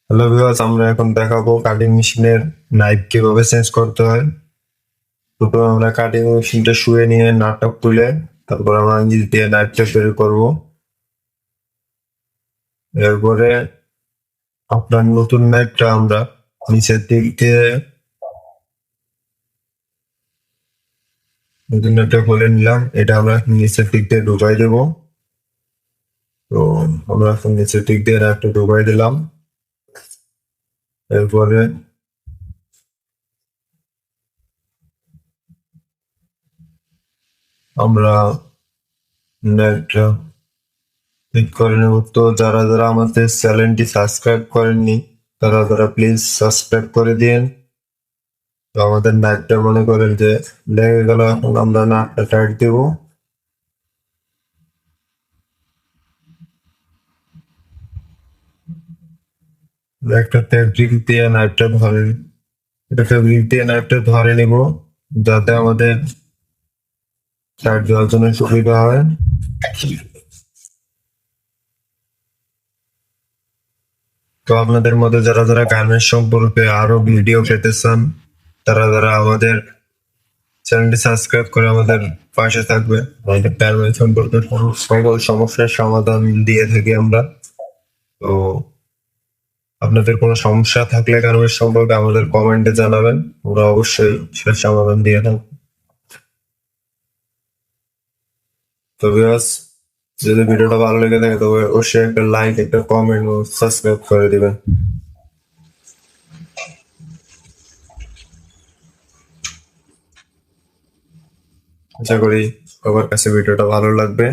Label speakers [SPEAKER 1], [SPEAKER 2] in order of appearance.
[SPEAKER 1] Hello viewers, আমরা এখন দেখাবো কাটিং মেশিনের নাইফ কিভাবে চেঞ্জ করতে হয়। প্রথমে আমরা কাটিং মেশিনটা শুয়ে নিয়ে নাটটা খুলে তারপর আমরা নিচ দিয়ে নাইফটা বের করব। এরপরে আপনার নতুন নাইফটা আমরা নিচের দিক দিয়ে নতুন নাইফটা খুলে নিলাম, এটা আমরা নিচের দিক দিয়ে ঢুকাই দেবো। তো আমরা এখন নিচের দিক দিয়ে নাইফটা ঢুকাই দিলাম। এরপরে আমরা নাইফটা ঠিক করে নেব। তো যারা যারা আমাদের চ্যানেলটি সাবস্ক্রাইব করেননি তারা প্লিজ সাবস্ক্রাইব করে দিন। তো আমাদের নাটটা মনে করেন যে লেগে গেল, এখন আমরা নাটটা টাইট দেব। একটা ফেব্রিক দিয়ে নাটটা ধরে, এটা ফেব্রিক দিয়ে নাটটা ধরে নেব যাতে আমাদের টাইট দেওয়ার জন্য সুবিধা হয়। তো আপনাদের মধ্যে যারা যারা গার্মেন্টস সম্পর্কে আরো ভিডিও পেতে চান তারা আমাদের চ্যানেলটি সাবস্ক্রাইব করে আমাদের পাশে থাকবে। আমাদের গার্মেন্টস সম্পর্কে সকল সমস্যার সমাধান দিয়ে থাকি আমরা। তো আপনাদের কোনো সমস্যা থাকলে গার্মেন্টস সম্পর্কে আমাদের কমেন্টে জানাবেন, আমরা অবশ্যই সেটার সমাধান দিয়ে থাকবো। তো ভিউয়ার্স, যদি ভিডিওটা ভালো লেগে থাকে তবে অবশ্যই একটা লাইক, একটা কমেন্ট ও সাবস্ক্রাইব করে দিবেন। আশা করি সবার কাছে ভিডিওটা ভালো লাগবে।